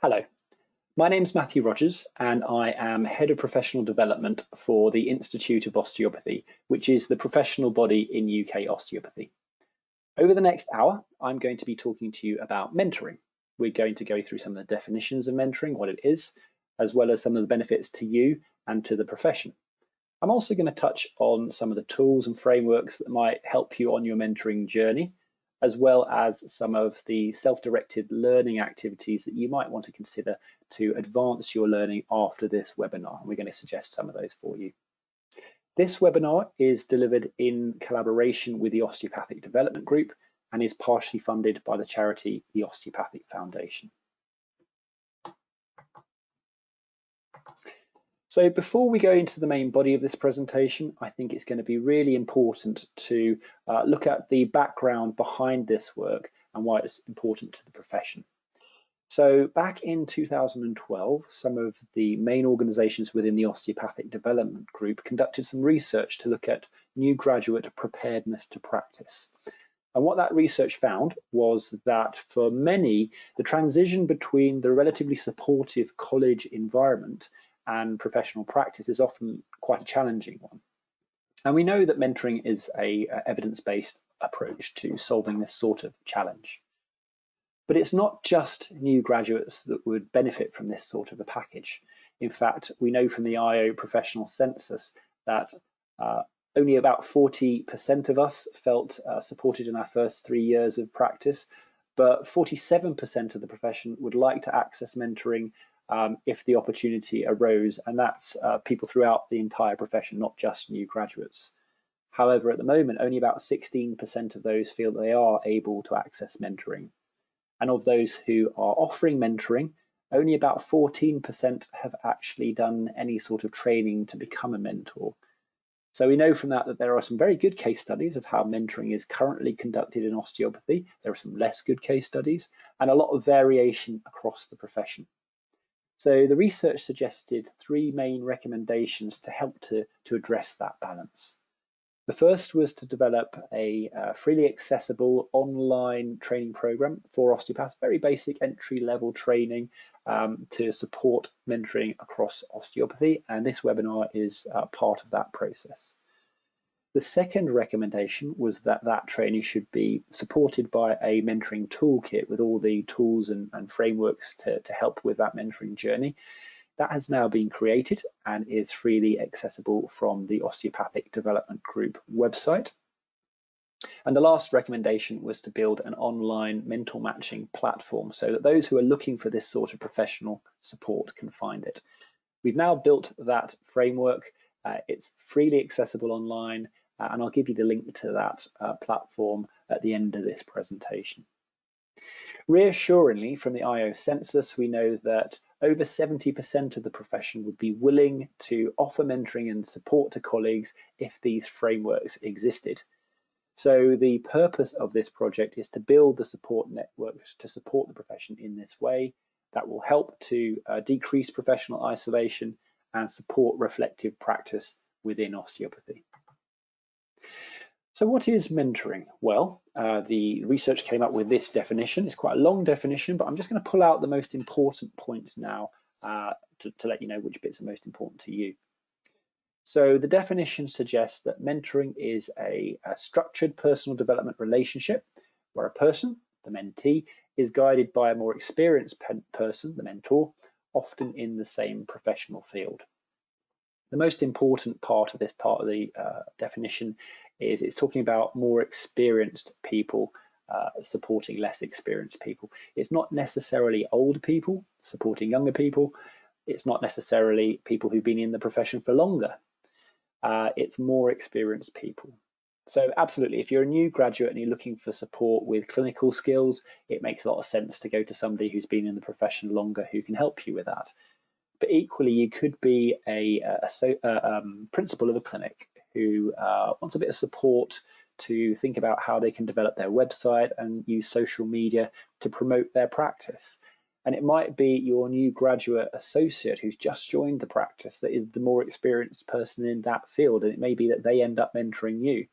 Hello, my name's Matthew Rogers and I am Head of Professional Development for the Institute of Osteopathy, which is the professional body in UK osteopathy. Over the next hour, I'm going to be talking to you about mentoring. We're going to go through some of the definitions of mentoring, what it is, as well as some of the benefits to you and to the profession. I'm also going to touch on some of the tools and frameworks that might help you on your mentoring journey, as well as some of the self-directed learning activities that you might want to consider to advance your learning after this webinar. We're going to suggest some of those for you. This webinar is delivered in collaboration with the Osteopathic Development Group and is partially funded by the charity the Osteopathic Foundation. So before we go into the main body of this presentation, I think it's going to be really important to look at the background behind this work and why it's important to the profession. So back in 2012, some of the main organisations within the Osteopathic Development Group conducted some research to look at new graduate preparedness to practice. And what that research found was that for many, the transition between the relatively supportive college environment and professional practice is often quite a challenging one. And we know that mentoring is an evidence-based approach to solving this sort of challenge. But it's not just new graduates that would benefit from this sort of a package. In fact, we know from the IO professional census that only about 40% of us felt supported in our first 3 years of practice, but 47% of the profession would like to access mentoring if the opportunity arose, and that's people throughout the entire profession, not just new graduates. However, at the moment, only about 16% of those feel that they are able to access mentoring. And of those who are offering mentoring, only about 14% have actually done any sort of training to become a mentor. So we know from that that there are some very good case studies of how mentoring is currently conducted in osteopathy. There are some less good case studies and a lot of variation across the profession. So the research suggested 3 main recommendations to help to address that balance. The first was to develop a freely accessible online training program for osteopaths, very basic entry-level training to support mentoring across osteopathy, and this webinar is part of that process. The second recommendation was that that training should be supported by a mentoring toolkit with all the tools and frameworks to help with that mentoring journey. That has now been created and is freely accessible from the Osteopathic Development Group website. And the last recommendation was to build an online mentor matching platform so that those who are looking for this sort of professional support can find it. We've now built that framework. It's freely accessible online, and I'll give you the link to that platform at the end of this presentation. Reassuringly, from the IO census, we know that over 70% of the profession would be willing to offer mentoring and support to colleagues if these frameworks existed. So the purpose of this project is to build the support networks to support the profession in this way that will help to decrease professional isolation and support reflective practice within osteopathy. So what is mentoring? Well, the research came up with this definition. It's quite a long definition, but I'm just going to pull out the most important points now to let you know which bits are most important to you. So the definition suggests that mentoring is a structured personal development relationship where a person, the mentee, is guided by a more experienced person, the mentor, often in the same professional field. The most important part of this part of the definition is it's talking about more experienced people supporting less experienced people. It's not necessarily older people supporting younger people. It's not necessarily people who've been in the profession for longer. It's more experienced people. So absolutely, if you're a new graduate and you're looking for support with clinical skills, it makes a lot of sense to go to somebody who's been in the profession longer who can help you with that. But equally, you could be a principal of a clinic who wants a bit of support to think about how they can develop their website and use social media to promote their practice. And it might be your new graduate associate who's just joined the practice that is the more experienced person in that field, and it may be that they end up mentoring you.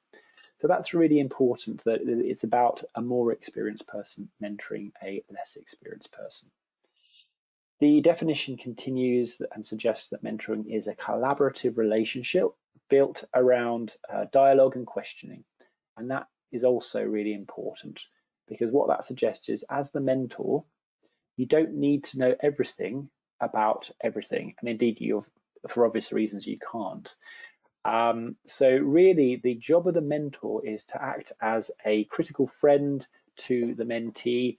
So that's really important, that it's about a more experienced person mentoring a less experienced person. The definition continues and suggests that mentoring is a collaborative relationship built around dialogue and questioning. And that is also really important, because what that suggests is, as the mentor, you don't need to know everything about everything. And indeed, for obvious reasons, you can't. So really, the job of the mentor is to act as a critical friend to the mentee,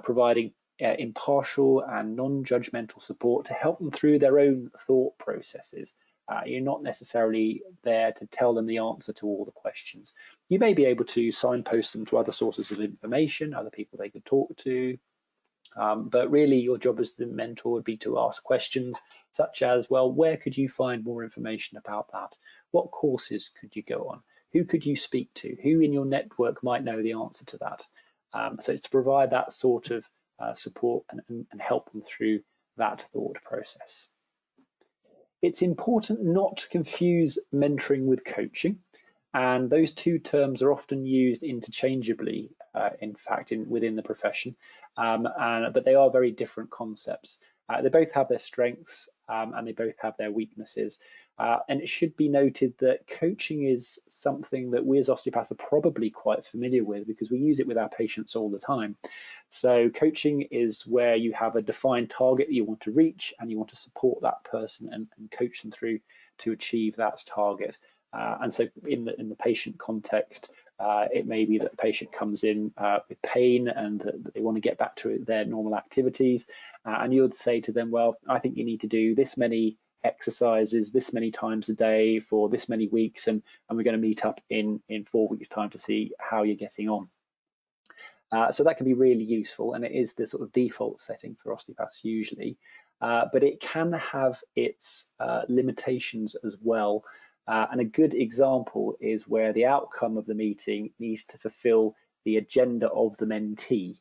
providing impartial and non-judgmental support to help them through their own thought processes. You're not necessarily there to tell them the answer to all the questions. You may be able to signpost them to other sources of information, other people they could talk to, but really your job as the mentor would be to ask questions such as, well, where could you find more information about that? What courses could you go on? Who could you speak to? Who in your network might know the answer to that? So it's to provide that sort of support and help them through that thought process. It's important not to confuse mentoring with coaching, and those two terms are often used interchangeably, in fact, within the profession, but they are very different concepts. They both have their strengths and they both have their weaknesses. And it should be noted that coaching is something that we as osteopaths are probably quite familiar with, because we use it with our patients all the time. So coaching is where you have a defined target that you want to reach, and you want to support that person and coach them through to achieve that target. And so in the patient context, it may be that the patient comes in with pain and that they want to get back to their normal activities. And you would say to them, well, I think you need to do this many exercises this many times a day for this many weeks, and we're going to meet up in 4 weeks' time to see how you're getting on. So that can be really useful, and it is the sort of default setting for osteopaths usually, but it can have its limitations as well. And a good example is where the outcome of the meeting needs to fulfill the agenda of the mentee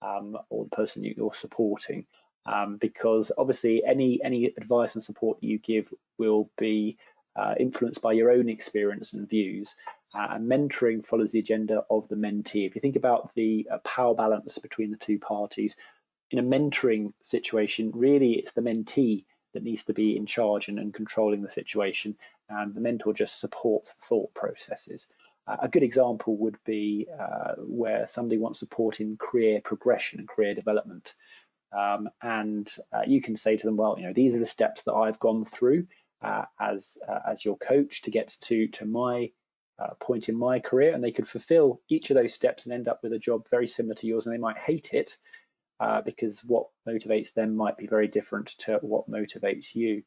or the person you're supporting, because obviously any advice and support you give will be influenced by your own experience and views. And mentoring follows the agenda of the mentee. If you think about the power balance between the two parties, in a mentoring situation, really it's the mentee that needs to be in charge and controlling the situation, and the mentor just supports the thought processes. A good example would be where somebody wants support in career progression and career development. And you can say to them, well, these are the steps that I've gone through as your coach to get to my point in my career, and they could fulfill each of those steps and end up with a job very similar to yours, and they might hate it because what motivates them might be very different to what motivates you.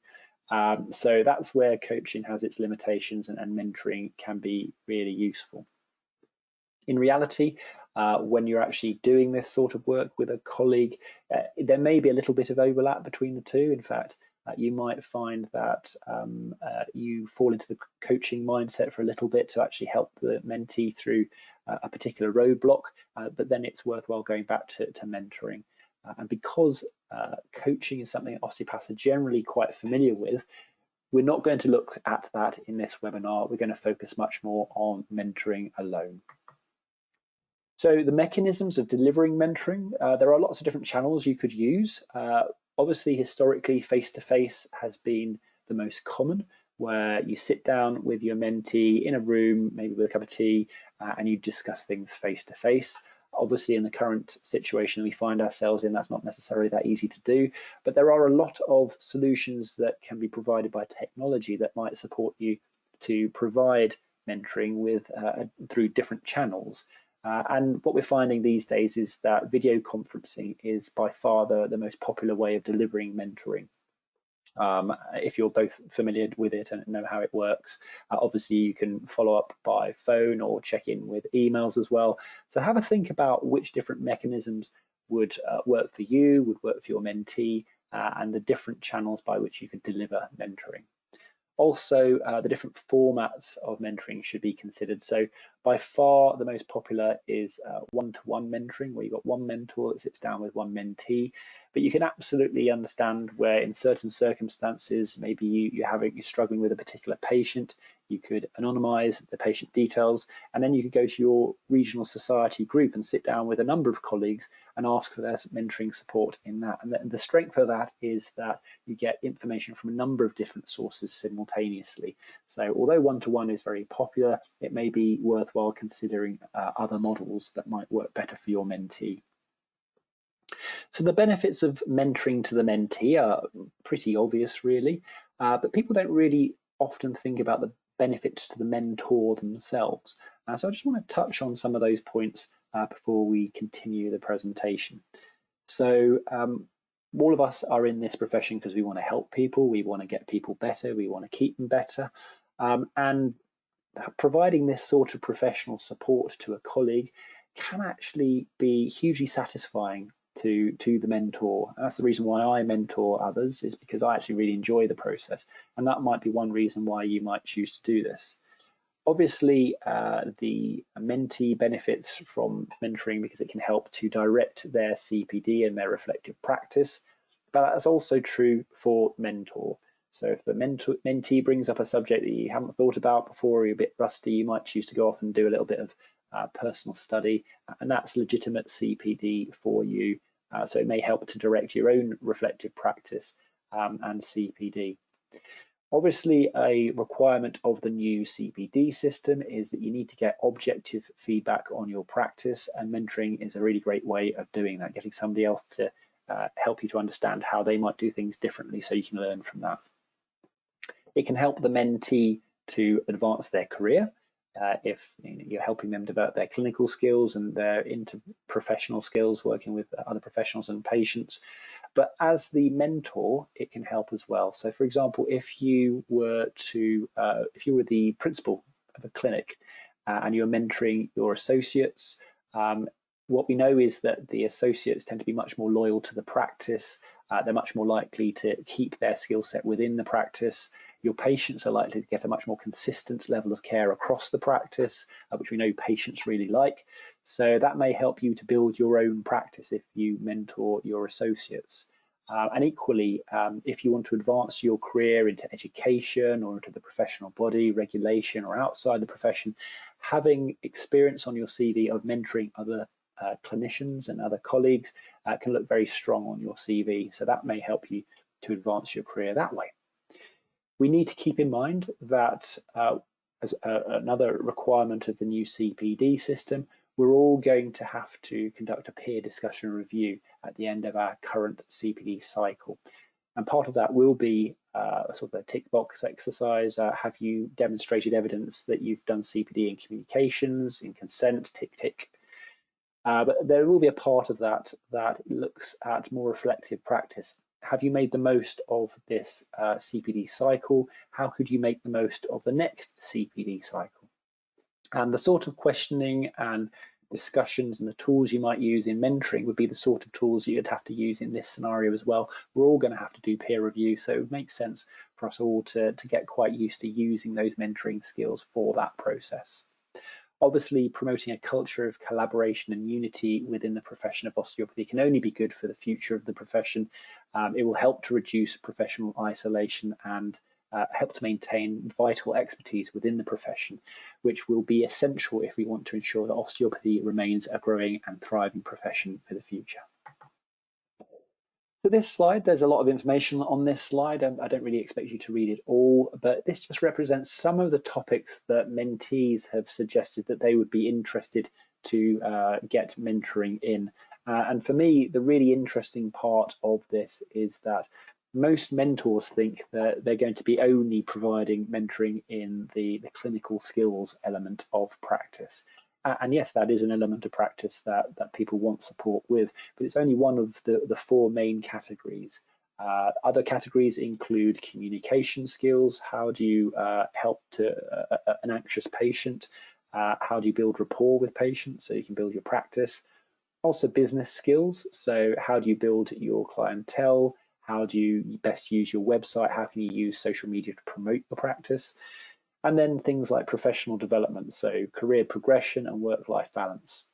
So that's where coaching has its limitations, and mentoring can be really useful. In reality, when you're actually doing this sort of work with a colleague, there may be a little bit of overlap between the two. In fact, you might find that you fall into the coaching mindset for a little bit to actually help the mentee through a particular roadblock, but then it's worthwhile going back to mentoring. And because coaching is something that osteopaths are generally quite familiar with, we're not going to look at that in this webinar. We're going to focus much more on mentoring alone. So the mechanisms of delivering mentoring, there are lots of different channels you could use. Obviously, historically, face-to-face has been the most common, where you sit down with your mentee in a room, maybe with a cup of tea, and you discuss things face-to-face. Obviously, in the current situation we find ourselves in, that's not necessarily that easy to do, but there are a lot of solutions that can be provided by technology that might support you to provide mentoring with through different channels. And what we're finding these days is that video conferencing is by far the most popular way of delivering mentoring. If you're both familiar with it and know how it works, obviously you can follow up by phone or check in with emails as well. So have a think about which different mechanisms would work for you, would work for your mentee, and the different channels by which you could deliver mentoring. Also, the different formats of mentoring should be considered. So by far the most popular is one-to-one mentoring, where you've got one mentor that sits down with one mentee. But you can absolutely understand where in certain circumstances, maybe you're struggling with a particular patient, you could anonymize the patient details, and then you could go to your regional society group and sit down with a number of colleagues and ask for their mentoring support in that. And the strength of that is that you get information from a number of different sources simultaneously. So although one-to-one is very popular, it may be worthwhile considering other models that might work better for your mentee. So the benefits of mentoring to the mentee are pretty obvious, really, but people don't really often think about the benefits to the mentor themselves. So I just want to touch on some of those points before we continue the presentation. So all of us are in this profession because we want to help people, we want to get people better, we want to keep them better, and providing this sort of professional support to a colleague can actually be hugely satisfying to the mentor. And that's the reason why I mentor others, is because I actually really enjoy the process, and that might be one reason why you might choose to do this. Obviously, the mentee benefits from mentoring because it can help to direct their CPD and their reflective practice, but that's also true for mentor. So if the mentee brings up a subject that you haven't thought about before, or you're a bit rusty, you might choose to go off and do a little bit of personal study, and that's legitimate CPD for you. So it may help to direct your own reflective practice and CPD. Obviously, a requirement of the new CPD system is that you need to get objective feedback on your practice, and mentoring is a really great way of doing that, getting somebody else to help you to understand how they might do things differently so you can learn from that. It can help the mentee to advance their career if you're helping them develop their clinical skills and their interprofessional skills, working with other professionals and patients. But as the mentor, it can help as well. So, for example, if you were the principal of a clinic and you're mentoring your associates, what we know is that the associates tend to be much more loyal to the practice. They're much more likely to keep their skill set within the practice. Your patients are likely to get a much more consistent level of care across the practice, which we know patients really like. So that may help you to build your own practice if you mentor your associates. And equally, if you want to advance your career into education or into the professional body, regulation, or outside the profession, having experience on your CV of mentoring other clinicians and other colleagues can look very strong on your CV. So that may help you to advance your career that way. We need to keep in mind that as another requirement of the new CPD system, we're all going to have to conduct a peer discussion review at the end of our current CPD cycle. And part of that will be sort of a tick box exercise. Have you demonstrated evidence that you've done CPD in communications, in consent, tick, tick. But there will be a part of that that looks at more reflective practice. Have you made the most of this CPD cycle? How could you make the most of the next CPD cycle? And the sort of questioning and discussions and the tools you might use in mentoring would be the sort of tools you'd have to use in this scenario as well. We're all going to have to do peer review, so it makes sense for us all to get quite used to using those mentoring skills for that process. Obviously, promoting a culture of collaboration and unity within the profession of osteopathy can only be good for the future of the profession. It will help to reduce professional isolation and help to maintain vital expertise within the profession, which will be essential if we want to ensure that osteopathy remains a growing and thriving profession for the future. For this slide, there's a lot of information on this slide. I don't really expect you to read it all, but this just represents some of the topics that mentees have suggested that they would be interested to get mentoring in. And for me, the really interesting part of this is that most mentors think that they're going to be only providing mentoring in the clinical skills element of practice. And yes, that is an element of practice that people want support with, but it's only one of the four main categories. Other categories include communication skills. How do you help an anxious patient? How do you build rapport with patients so you can build your practice? Also business skills. So how do you build your clientele? How do you best use your website? How can you use social media to promote your practice? And then things like professional development, so career progression and work-life balance.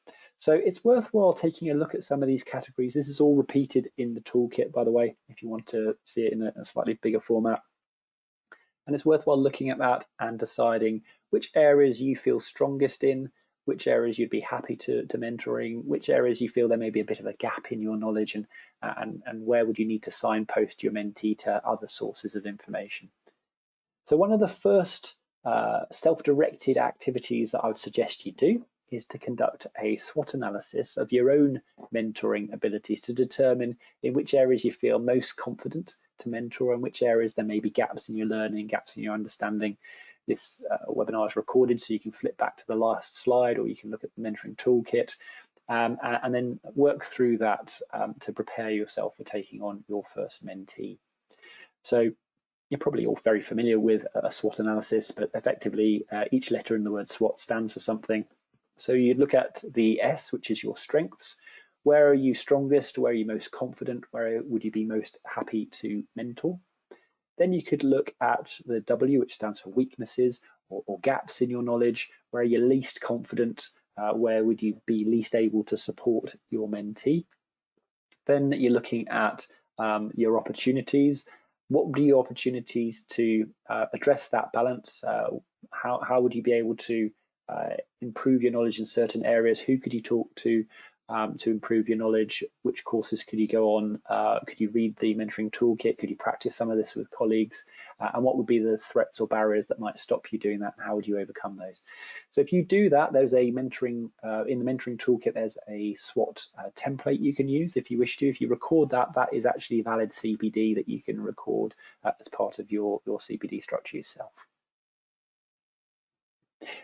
So it's worthwhile taking a look at some of these categories. This is all repeated in the toolkit, by the way, if you want to see it in a slightly bigger format. And it's worthwhile looking at that and deciding which areas you feel strongest in, which areas you'd be happy to mentoring, which areas you feel there may be a bit of a gap in your knowledge, and where would you need to signpost your mentee to other sources of information. So one of the first self-directed activities that I would suggest you do is to conduct a SWOT analysis of your own mentoring abilities to determine in which areas you feel most confident to mentor and which areas there may be gaps in your learning, gaps in your understanding. This webinar is recorded, so you can flip back to the last slide, or you can look at the mentoring toolkit and then work through that to prepare yourself for taking on your first mentee. So you're probably all very familiar with a SWOT analysis, but effectively each letter in the word SWOT stands for something. So you look at the S, which is your strengths. Where are you strongest? Where are you most confident? Where would you be most happy to mentor? Then you could look at the W, which stands for weaknesses or gaps in your knowledge. Where are you least confident? Where would you be least able to support your mentee? Then you're looking at your opportunities. What would be your opportunities to address that balance? How would you be able to improve your knowledge in certain areas? Who could you talk to improve your knowledge? Which courses could you go on? Could you read the mentoring toolkit? Could you practice some of this with colleagues? And what would be the threats or barriers that might stop you doing that? And how would you overcome those? So if you do that, there's a mentoring, in the mentoring toolkit, there's a SWOT template you can use if you wish to. If you record that, that is actually valid CPD that you can record as part of your CPD structure yourself.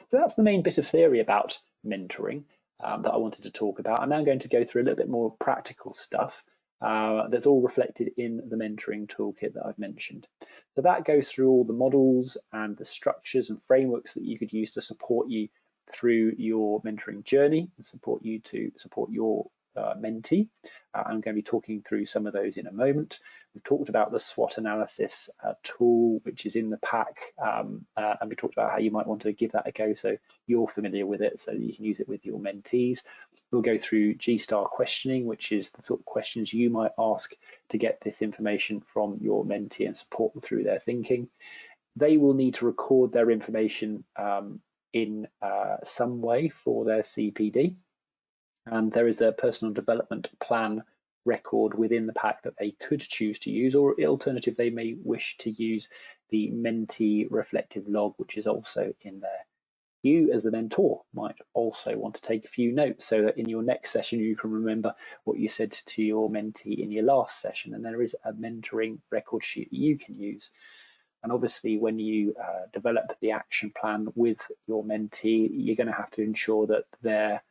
So that's the main bit of theory about mentoring that I wanted to talk about. I'm now going to go through a little bit more practical stuff that's all reflected in the mentoring toolkit that I've mentioned. So that goes through all the models and the structures and frameworks that you could use to support you through your mentoring journey and support you to support your mentee. I'm going to be talking through some of those in a moment. We've talked about the SWOT analysis tool, which is in the pack, and we talked about how you might want to give that a go so you're familiar with it so that you can use it with your mentees. We'll go through G-STAR questioning, which is the sort of questions you might ask to get this information from your mentee and support them through their thinking. They will need to record their information in some way for their CPD. And there is a personal development plan record within the pack that they could choose to use, or alternative, they may wish to use the mentee reflective log, which is also in there. You as the mentor might also want to take a few notes so that in your next session you can remember what you said to your mentee in your last session, and there is a mentoring record sheet that you can use. And obviously when you develop the action plan with your mentee, you're going to have to ensure that their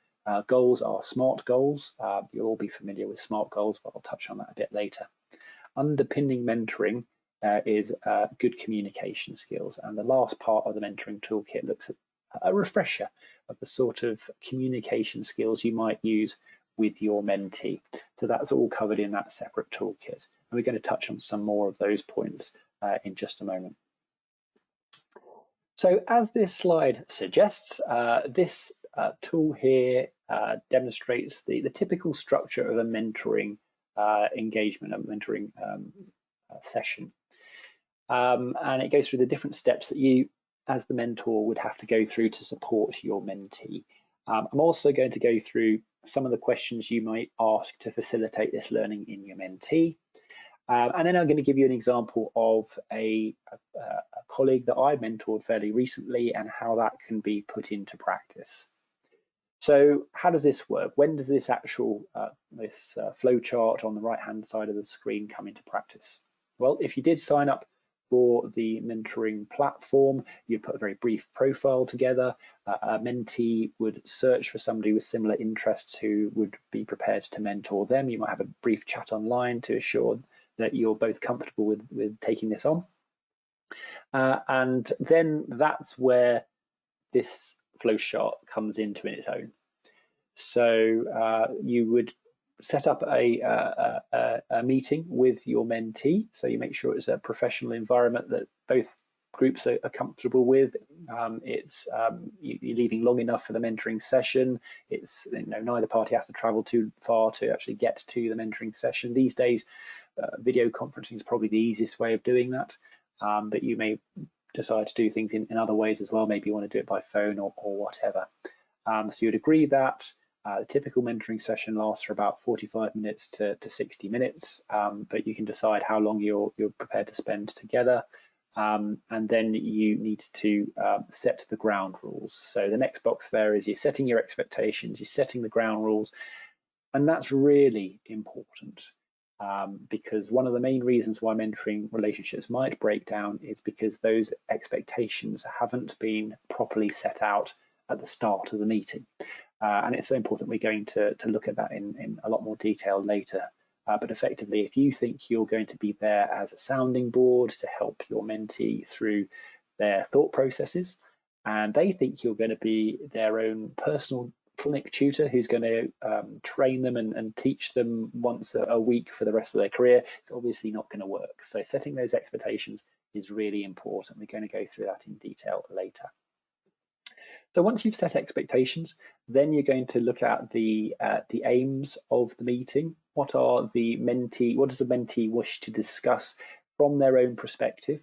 goals are SMART goals. You'll all be familiar with SMART goals, but I'll touch on that a bit later. Underpinning mentoring is good communication skills. And the last part of the mentoring toolkit looks at a refresher of the sort of communication skills you might use with your mentee. So that's all covered in that separate toolkit. And we're going to touch on some more of those points in just a moment. So as this slide suggests, this tool here demonstrates the typical structure of a mentoring engagement, a mentoring session. And it goes through the different steps that you, as the mentor, would have to go through to support your mentee. I'm also going to go through some of the questions you might ask to facilitate this learning in your mentee. And then I'm going to give you an example of a colleague that I mentored fairly recently and how that can be put into practice. So how does this work? When does this actual flow chart on the right hand side of the screen come into practice? Well, if you did sign up for the mentoring platform, you'd put a very brief profile together. A mentee would search for somebody with similar interests who would be prepared to mentor them. You might have a brief chat online to assure that you're both comfortable with taking this on. And then that's where this flow chart comes into its own. So you would set up a meeting with your mentee. So you make sure it's a professional environment that both groups are comfortable with. You're leaving long enough for the mentoring session. It's, neither party has to travel too far to actually get to the mentoring session. These days, video conferencing is probably the easiest way of doing that, but you may decide to do things in other ways as well. Maybe you want to do it by phone or whatever. So you'd agree that the typical mentoring session lasts for about 45 minutes to 60 minutes, but you can decide how long you're prepared to spend together. And then you need to set the ground rules. So the next box there is you're setting your expectations, you're setting the ground rules, and that's really important. Because one of the main reasons why mentoring relationships might break down is because those expectations haven't been properly set out at the start of the meeting. And it's so important. We're going to look at that in a lot more detail later. But effectively, if you think you're going to be there as a sounding board to help your mentee through their thought processes, and they think you're going to be their own personal clinic tutor who's going to train them and teach them once a week for the rest of their career, it's obviously not going to work. So setting those expectations is really important. We're going to go through that in detail later. So once you've set expectations, then you're going to look at the aims of the meeting. What does the mentee wish to discuss from their own perspective?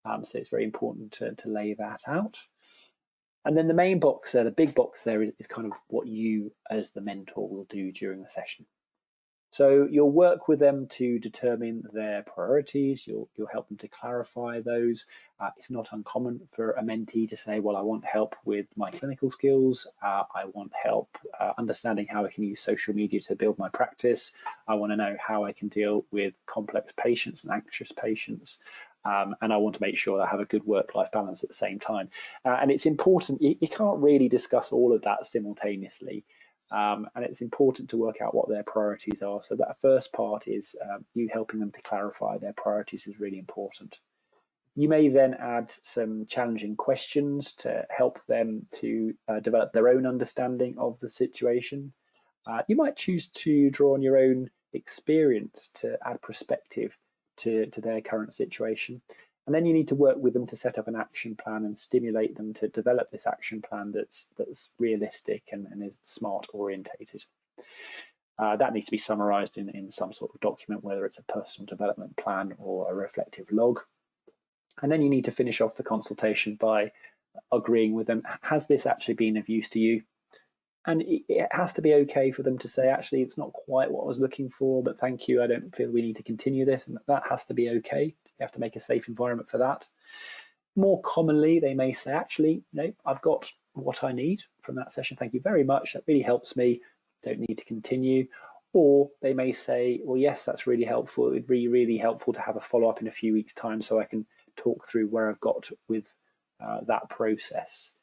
So it's very important to lay that out. And then the main box there, the big box there, is kind of what you as the mentor will do during the session. So you'll work with them to determine their priorities. You'll help them to clarify those. It's not uncommon for a mentee to say, well, I want help with my clinical skills. I want help understanding how I can use social media to build my practice. I want to know how I can deal with complex patients and anxious patients. And I want to make sure that I have a good work-life balance at the same time. And it's important, you can't really discuss all of that simultaneously. And it's important to work out what their priorities are. So that first part is you helping them to clarify their priorities is really important. You may then add some challenging questions to help them to develop their own understanding of the situation. You might choose to draw on your own experience to add perspective to their current situation. And then you need to work with them to set up an action plan and stimulate them to develop this action plan that's realistic and is smart orientated. That needs to be summarized in some sort of document, whether it's a personal development plan or a reflective log. And then you need to finish off the consultation by agreeing with them, has this actually been of use to you? And it has to be okay for them to say, actually, it's not quite what I was looking for, but thank you, I don't feel we need to continue this. And that has to be okay. You have to make a safe environment for that. More commonly, they may say, actually, I've got what I need from that session. Thank you very much. That really helps me. Don't need to continue. Or they may say, well, yes, that's really helpful. It would be really helpful to have a follow-up in a few weeks' time so I can talk through where I've got with that process.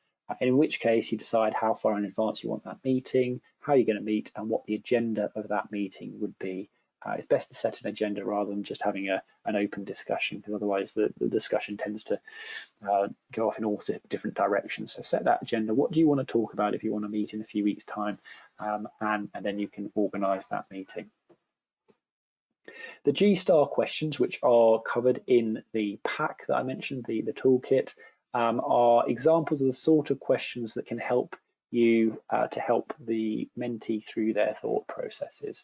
In which case you decide how far in advance you want that meeting, how you're going to meet, and what the agenda of that meeting would be. It's best to set an agenda rather than just having an open discussion, because otherwise the discussion tends to go off in all different directions. So set that agenda. What do you want to talk about if you want to meet in a few weeks' time? And then you can organise that meeting. The G-STAR questions, which are covered in the pack that I mentioned, the toolkit, are examples of the sort of questions that can help you to help the mentee through their thought processes.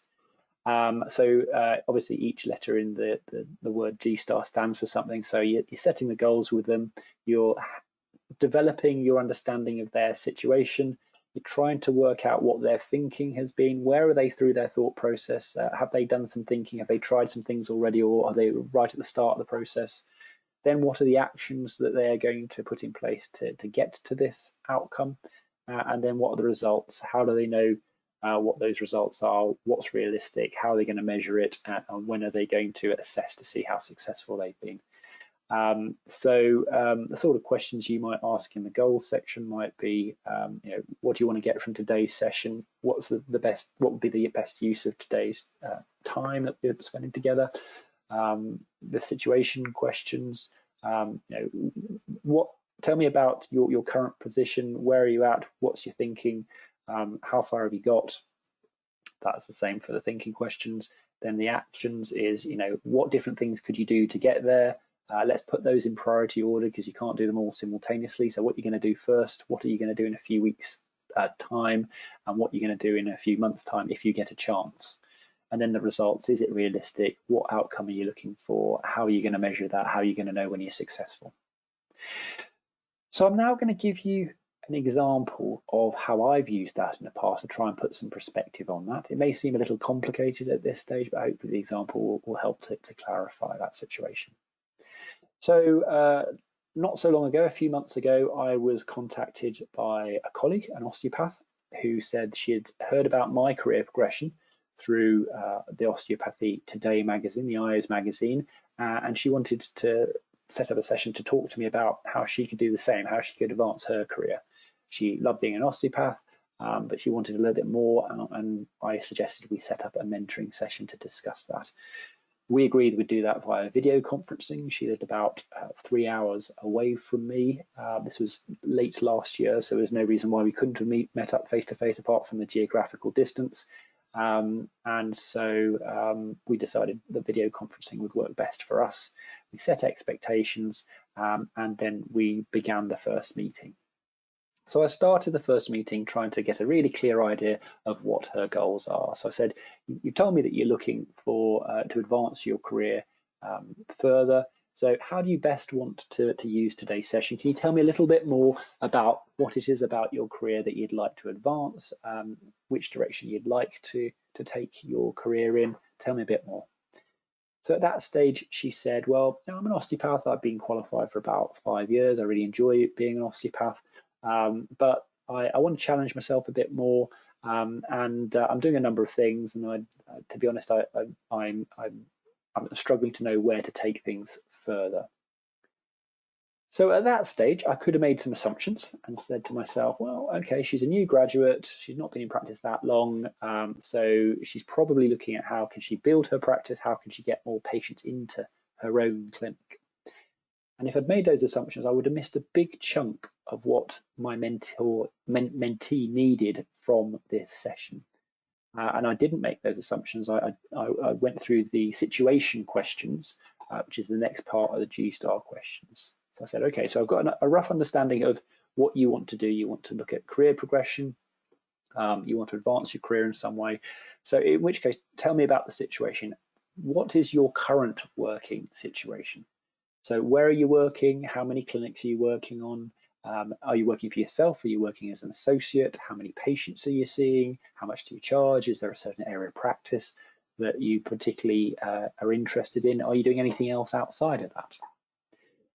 Obviously each letter in the word G-STAR stands for something. So you're setting the goals with them, you're developing your understanding of their situation, you're trying to work out what their thinking has been, where are they through their thought process, have they done some thinking, have they tried some things already, or are they right at the start of the process? Then what are the actions that they are going to put in place to get to this outcome? And then what are the results? How do they know what those results are? What's realistic? How are they going to measure it? And when are they going to assess to see how successful they've been? The sort of questions you might ask in the goals section might be, what do you want to get from today's session? What's what would be the best use of today's time that we're spending together? The situation questions, tell me about your current position, where are you at, what's your thinking, how far have you got? That's the same for the thinking questions. Then the actions is, what different things could you do to get there? Let's put those in priority order because you can't do them all simultaneously. So what you're going to do first, what are you going to do in a few weeks time, and what you're going to do in a few months time if you get a chance. And then the results, is it realistic? What outcome are you looking for? How are you going to measure that? How are you going to know when you're successful? So I'm now going to give you an example of how I've used that in the past to try and put some perspective on that. It may seem a little complicated at this stage, but hopefully the example will help to clarify that situation. So not so long ago, a few months ago, I was contacted by a colleague, an osteopath, who said she had heard about my career progression through the Osteopathy Today magazine, the IO's magazine, and she wanted to set up a session to talk to me about how she could do the same, how she could advance her career. She loved being an osteopath, but she wanted a little bit more, and I suggested we set up a mentoring session to discuss that. We agreed we'd do that via video conferencing. She lived about 3 hours away from me. This was late last year, so there's no reason why we couldn't have met up face to face apart from the geographical distance. And so we decided that video conferencing would work best for us. We set expectations, and then we began the first meeting. So I started the first meeting trying to get a really clear idea of what her goals are. So I said, you told me that you're looking for to advance your career further. So how do you best want to use today's session? Can you tell me a little bit more about what it is about your career that you'd like to advance, which direction you'd like to take your career in? Tell me a bit more. So at that stage, she said, well, I'm an osteopath. I've been qualified for about 5 years. I really enjoy being an osteopath. But I want to challenge myself a bit more, and I'm doing a number of things. And to be honest, I'm struggling to know where to take things further. So at that stage, I could have made some assumptions and said to myself, well, okay, she's a new graduate. She's not been in practice that long. So she's probably looking at how can she build her practice? How can she get more patients into her own clinic? And if I'd made those assumptions, I would have missed a big chunk of what my mentee needed from this session. And I didn't make those assumptions. I went through the situation questions, which is the next part of the G-STAR questions. So I said, okay, so I've got a rough understanding of what you want to do. You want to look at career progression. You want to advance your career in some way. So in which case, tell me about the situation. What is your current working situation? So where are you working? How many clinics are you working on? Are you working for yourself? Are you working as an associate? How many patients are you seeing? How much do you charge? Is there a certain area of practice that you particularly are interested in? Are you doing anything else outside of that?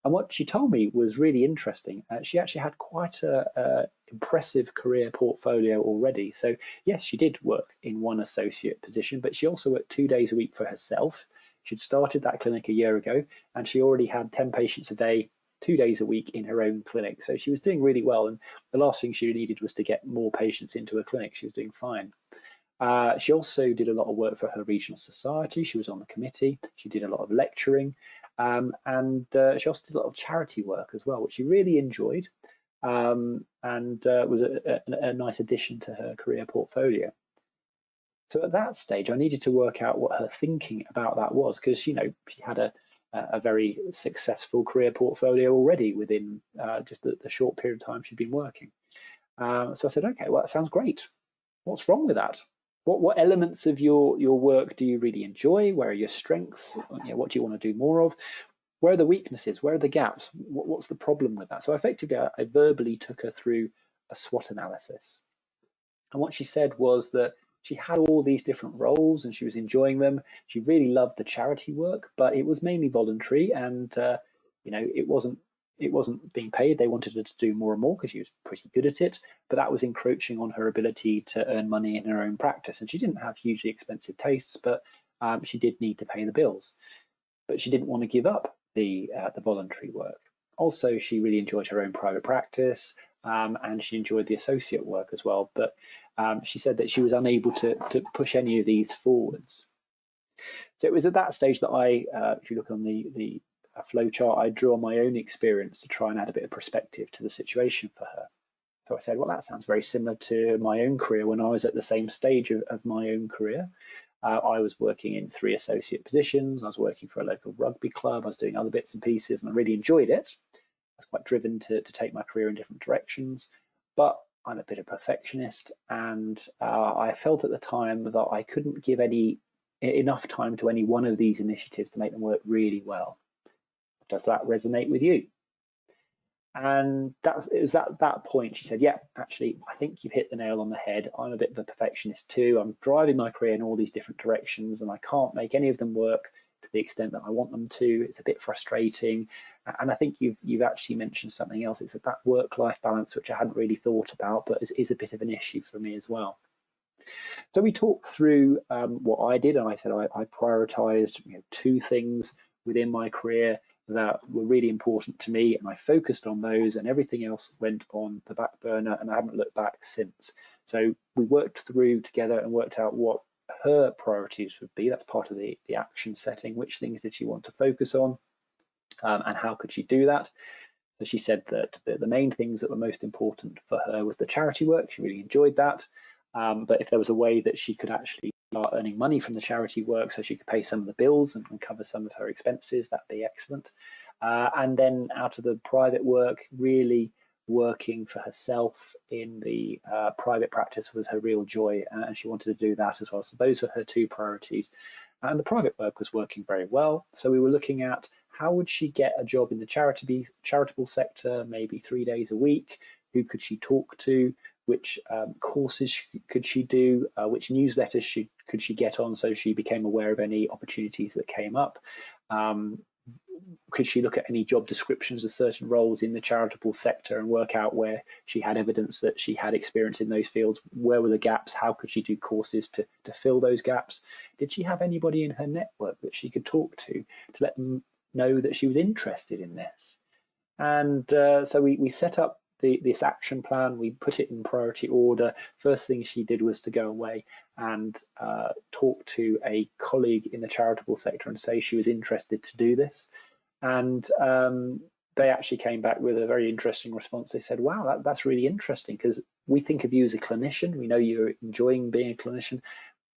And what she told me was really interesting. She actually had quite an impressive career portfolio already. So yes, she did work in one associate position, but she also worked 2 days a week for herself. She'd started that clinic a year ago, and she already had 10 patients a day, 2 days a week in her own clinic. So she was doing really well. And the last thing she needed was to get more patients into her clinic. She was doing fine. She also did a lot of work for her regional society. She was on the committee. She did a lot of lecturing. And she also did a lot of charity work as well, which she really enjoyed, and was a nice addition to her career portfolio. So at that stage, I needed to work out what her thinking about that was, because she had a very successful career portfolio already within just the short period of time she'd been working. So I said, okay, well, that sounds great. What's wrong with that? What elements of your work do you really enjoy? Where are your strengths? What do you want to do more of? Where are the weaknesses? Where are the gaps? What's the problem with that? So effectively, I verbally took her through a SWOT analysis. And what she said was that she had all these different roles and she was enjoying them. She really loved the charity work, but it was mainly voluntary, and it wasn't being paid. They wanted her to do more and more because she was pretty good at it, but that was encroaching on her ability to earn money in her own practice. And she didn't have hugely expensive tastes, but she did need to pay the bills. But she didn't want to give up the voluntary work. Also, she really enjoyed her own private practice, and she enjoyed the associate work as well. But she said that she was unable to push any of these forwards. So it was at that stage that if you look on the flow chart, I drew on my own experience to try and add a bit of perspective to the situation for her. So I said, well, that sounds very similar to my own career when I was at the same stage of my own career. I was working in 3 associate positions. I was working for a local rugby club. I was doing other bits and pieces, and I really enjoyed it. I was quite driven to take my career in different directions, but I'm a bit of a perfectionist, and I felt at the time that I couldn't give enough time to any one of these initiatives to make them work really well. Does that resonate with you? And it was at that point she said, yeah, actually, I think you've hit the nail on the head. I'm a bit of a perfectionist too. I'm driving my career in all these different directions, and I can't make any of them work to the extent that I want them to. It's a bit frustrating. And I think you've actually mentioned something else. It's that work-life balance, which I hadn't really thought about, but is a bit of an issue for me as well. So we talked through what I did, and I said I prioritized 2 things within my career that were really important to me, and I focused on those, and everything else went on the back burner, and I haven't looked back since. So we worked through together and worked out what her priorities would be. That's part of the action setting. Which things did she want to focus on, and how could she do that? So she said that the main things that were most important for her was the charity work. She really enjoyed that. But if there was a way that she could actually start earning money from the charity work so she could pay some of the bills and cover some of her expenses, that'd be excellent. And then out of the private work, really working for herself in the private practice was her real joy, and she wanted to do that as well. So those are her 2 priorities. And the private work was working very well. So we were looking at how would she get a job in the charitable sector, maybe 3 days a week? Who could she talk to? Which courses could she do? Which newsletters could she get on so she became aware of any opportunities that came up? Could she look at any job descriptions of certain roles in the charitable sector and work out where she had evidence that she had experience in those fields? Where were the gaps? How could she do courses to fill those gaps? Did she have anybody in her network that she could talk to let them know that she was interested in this? And so we set up this action plan. We put it in priority order. First thing she did was to go away and talk to a colleague in the charitable sector and say she was interested to do this. And they actually came back with a very interesting response. They said, wow, that's really interesting, because we think of you as a clinician. We know you're enjoying being a clinician.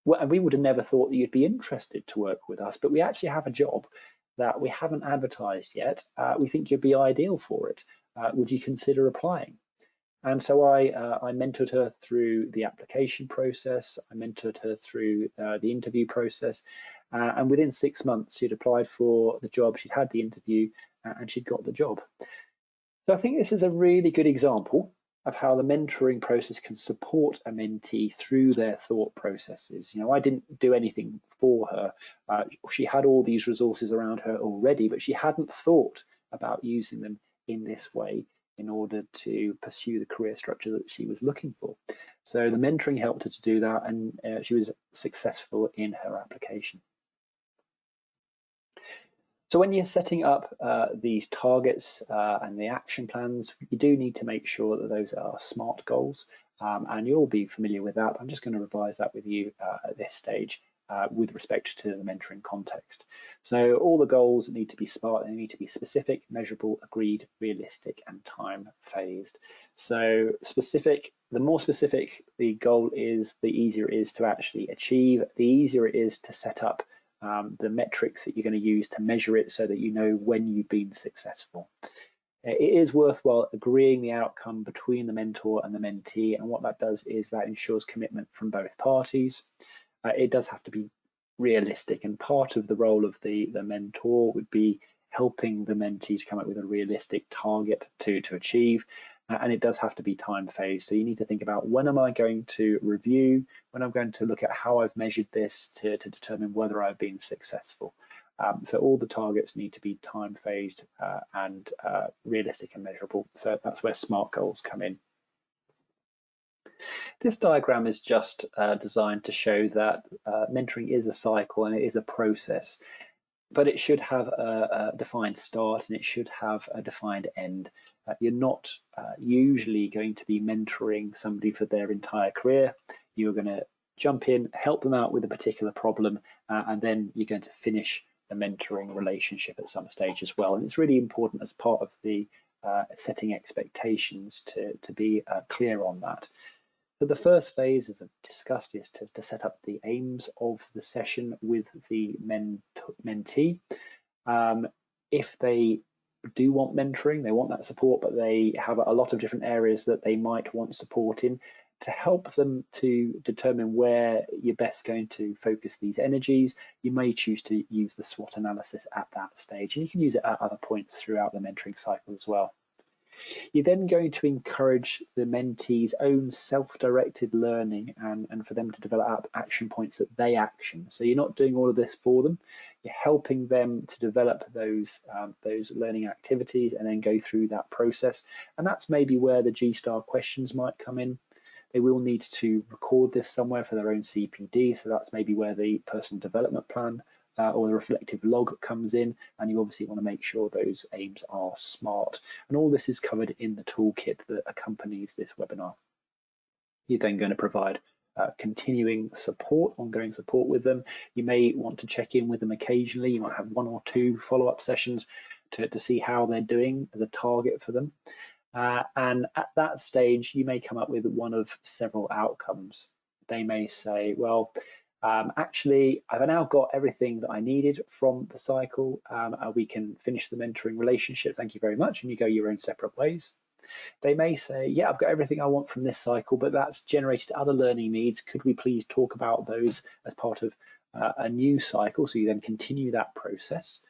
Well, and we would have never thought that you'd be interested to work with us, but we actually have a job that we haven't advertised yet. We think you'd be ideal for it. Would you consider applying? And so I mentored her through the application process. I mentored her through the interview process. And within 6 months, she'd applied for the job, she'd had the interview, and she'd got the job. So I think this is a really good example of how the mentoring process can support a mentee through their thought processes. I didn't do anything for her. She had all these resources around her already, but she hadn't thought about using them in this way in order to pursue the career structure that she was looking for. So the mentoring helped her to do that, and she was successful in her application. So when you're setting up these targets and the action plans, you do need to make sure that those are SMART goals, and you'll be familiar with that. I'm just going to revise that with you at this stage with respect to the mentoring context. So all the goals need to be SMART. They need to be specific, measurable, agreed, realistic, and time phased. So specific, the more specific the goal is, the easier it is to actually achieve, the easier it is to set up the metrics that you're going to use to measure it so that you know when you've been successful. It is worthwhile agreeing the outcome between the mentor and the mentee, and what that does is that ensures commitment from both parties. It does have to be realistic, and part of the role of the mentor would be helping the mentee to come up with a realistic target to achieve. And it does have to be time phased. So you need to think about, when am I going to review, when I'm going to look at how I've measured this to determine whether I've been successful. So all the targets need to be time phased and realistic and measurable. So that's where SMART goals come in. This diagram is just designed to show that mentoring is a cycle and it is a process, but it should have a defined start and it should have a defined end. You're not usually going to be mentoring somebody for their entire career. You're going to jump in, help them out with a particular problem, and then you're going to finish the mentoring relationship at some stage as well. And it's really important as part of the setting expectations to be clear on that. So the first phase, as I've discussed, is to set up the aims of the session with the mentee. If they do want mentoring, they want that support, but they have a lot of different areas that they might want support in, to help them to determine where you're best going to focus these energies, you may choose to use the SWOT analysis at that stage, and you can use it at other points throughout the mentoring cycle as well. You're then going to encourage the mentee's own self-directed learning and for them to develop action points that they action. So you're not doing all of this for them, you're helping them to develop those learning activities and then go through that process. And that's maybe where the G-STAR questions might come in. They will need to record this somewhere for their own CPD, so that's maybe where the personal development plan or the reflective log comes in, and you obviously want to make sure those aims are SMART. And all this is covered in the toolkit that accompanies this webinar. You're then going to provide continuing support, ongoing support with them. You may want to check in with them occasionally. You might have 1 or 2 follow-up sessions to see how they're doing as a target for them. And at that stage, you may come up with one of several outcomes. They may say, well, actually, I've now got everything that I needed from the cycle. We can finish the mentoring relationship. Thank you very much. And you go your own separate ways. They may say, yeah, I've got everything I want from this cycle, but that's generated other learning needs. Could we please talk about those as part of a new cycle? So you then continue that process.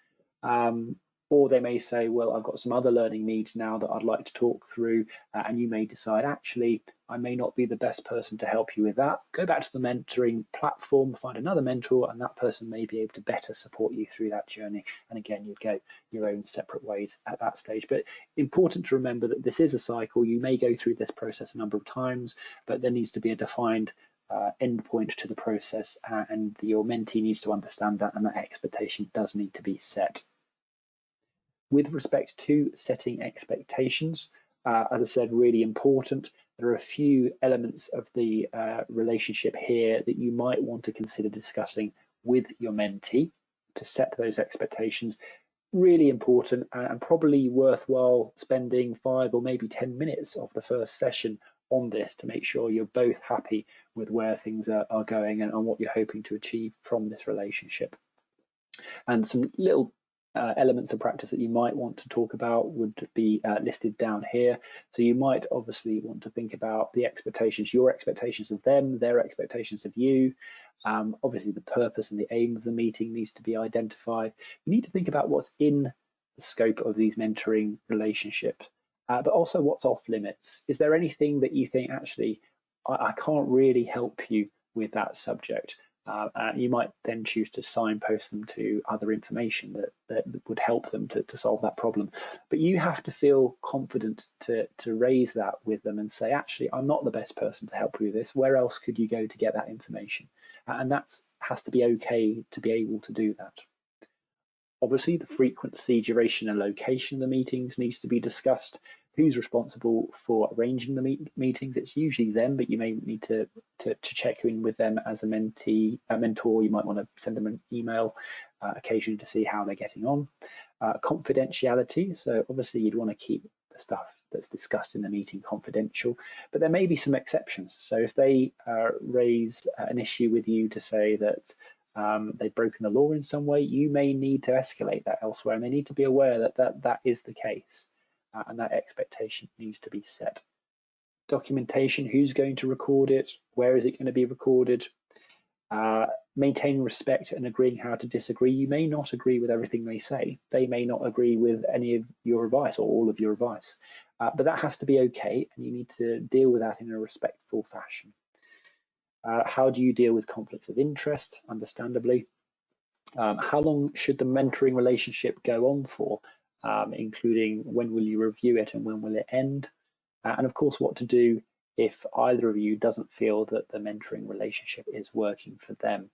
Or they may say, well, I've got some other learning needs now that I'd like to talk through, and you may decide, actually, I may not be the best person to help you with that. Go back to the mentoring platform, find another mentor, and that person may be able to better support you through that journey. And again, you'd go your own separate ways at that stage. But important to remember that this is a cycle. You may go through this process a number of times, but there needs to be a defined endpoint to the process, and your mentee needs to understand that, and that expectation does need to be set. With respect to setting expectations, as I said, really important. There are a few elements of the relationship here that you might want to consider discussing with your mentee to set those expectations. Really important and probably worthwhile spending 5 or maybe 10 minutes of the first session on this to make sure you're both happy with where things are going and what you're hoping to achieve from this relationship. And some little elements of practice that you might want to talk about would be listed down here. So you might obviously want to think about the expectations, your expectations of them, their expectations of you. Obviously the purpose and the aim of the meeting needs to be identified. You need to think about what's in the scope of these mentoring relationships, but also what's off limits. Is there anything that you think, actually, I can't really help you with that subject? You might then choose to signpost them to other information that would help them to solve that problem. But you have to feel confident to raise that with them and say, actually, I'm not the best person to help you with this. Where else could you go to get that information? And that has to be okay to be able to do that. Obviously, the frequency, duration, and location of the meetings needs to be discussed. Who's responsible for arranging the meetings? It's usually them, but you may need to check in with them as a mentor. You might want to send them an email occasionally to see how they're getting on. Confidentiality, so obviously you'd want to keep the stuff that's discussed in the meeting confidential, but there may be some exceptions. So if they raise an issue with you to say that they've broken the law in some way, you may need to escalate that elsewhere, and they need to be aware that is the case, and that expectation needs to be set. Documentation, who's going to record it, where is it going to be recorded, maintaining respect and agreeing how to disagree. You may not agree with everything they say. They may not agree with any of your advice or all of your advice, but that has to be okay, and you need to deal with that in a respectful fashion. How do you deal with conflicts of interest? Understandably. How long should the mentoring relationship go on for, including when will you review it and when will it end? And of course, what to do if either of you doesn't feel that the mentoring relationship is working for them.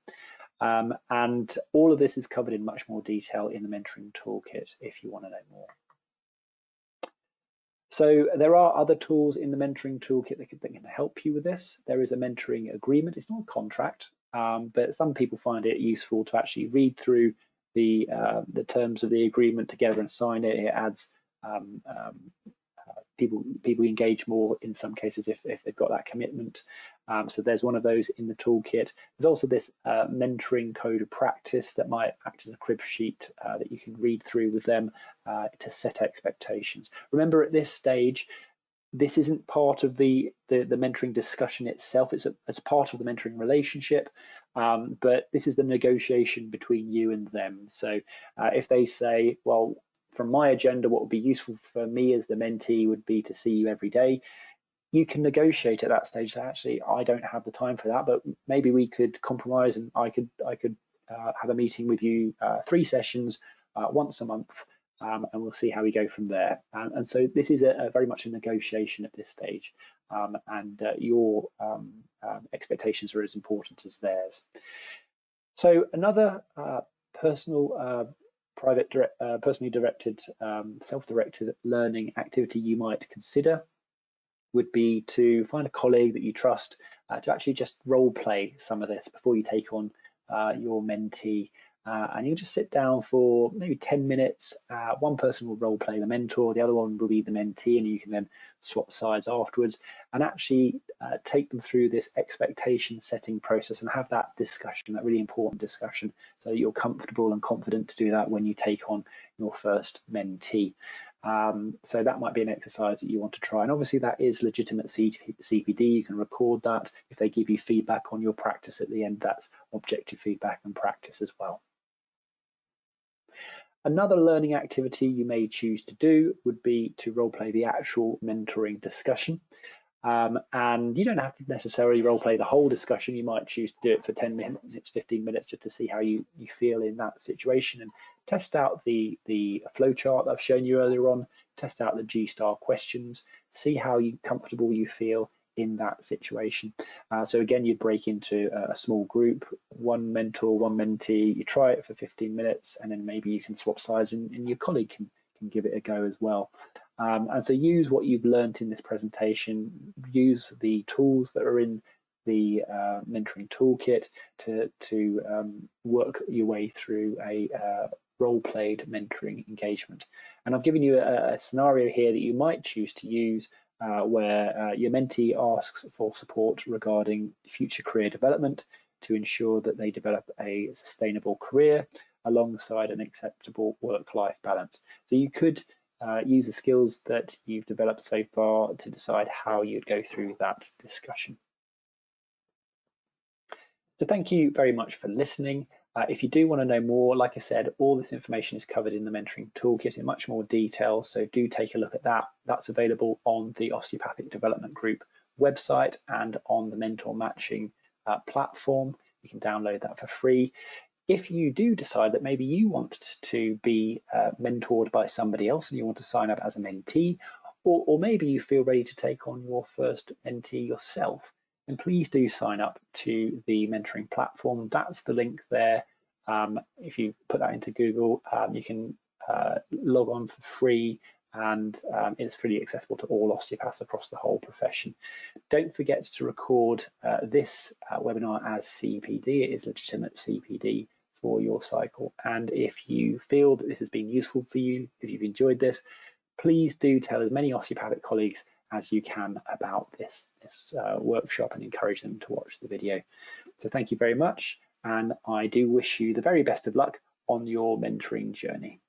And all of this is covered in much more detail in the mentoring toolkit if you want to know more. So there are other tools in the mentoring toolkit that can help you with this. There is a mentoring agreement. It's not a contract, but some people find it useful to actually read through the terms of the agreement together and sign it. It adds people engage more in some cases if they've got that commitment. So there's one of those in the toolkit. There's also this mentoring code of practice that might act as a crib sheet that you can read through with them to set expectations. Remember, at this stage, this isn't part of the mentoring discussion itself. It's part of the mentoring relationship, but this is the negotiation between you and them. So if they say, well, from my agenda, what would be useful for me as the mentee would be to see you every day, you can negotiate at that stage. So actually, I don't have the time for that, but maybe we could compromise, and I could have a meeting with you 3 sessions once a month, and we'll see how we go from there. And so this is very much a negotiation at this stage, and your expectations are as important as theirs. So another personal, personally directed, self-directed learning activity you might consider would be to find a colleague that you trust to actually just role play some of this before you take on your mentee. And you just sit down for maybe 10 minutes. One person will role play the mentor, the other one will be the mentee, and you can then swap sides afterwards and actually take them through this expectation setting process and have that discussion, that really important discussion, so that you're comfortable and confident to do that when you take on your first mentee. So that might be an exercise that you want to try. And obviously that is legitimate CPD. You can record that. If they give you feedback on your practice at the end, that's objective feedback and practice as well. Another learning activity you may choose to do would be to role play the actual mentoring discussion. And you don't have to necessarily role play the whole discussion. You might choose to do it for 10 minutes, 15 minutes, just to see how you feel in that situation, and test out the flow chart that I've shown you earlier on, test out the G-star questions, see how comfortable you feel in that situation. So again, you'd break into a small group, one mentor, one mentee, you try it for 15 minutes, and then maybe you can swap sides and your colleague can give it a go as well. And so use what you've learned in this presentation, use the tools that are in the mentoring toolkit to work your way through a role-played mentoring engagement. And I've given you a scenario here that you might choose to use where your mentee asks for support regarding future career development to ensure that they develop a sustainable career alongside an acceptable work-life balance. So you could use the skills that you've developed so far to decide how you'd go through that discussion. So thank you very much for listening. If you do want to know more, like I said, all this information is covered in the mentoring toolkit in much more detail, so do take a look at that. That's available on the Osteopathic Development Group website and on the Mentor Matching platform. You can download that for free. If you do decide that maybe you want to be mentored by somebody else and you want to sign up as a mentee, or maybe you feel ready to take on your first mentee yourself, then please do sign up to the mentoring platform. That's the link there. If you put that into Google, you can log on for free, and it's freely accessible to all osteopaths across the whole profession. Don't forget to record this webinar as CPD. It is legitimate CPD for your cycle. And if you feel that this has been useful for you, if you've enjoyed this, please do tell as many osteopathic colleagues as you can about this workshop and encourage them to watch the video. So thank you very much, and I do wish you the very best of luck on your mentoring journey.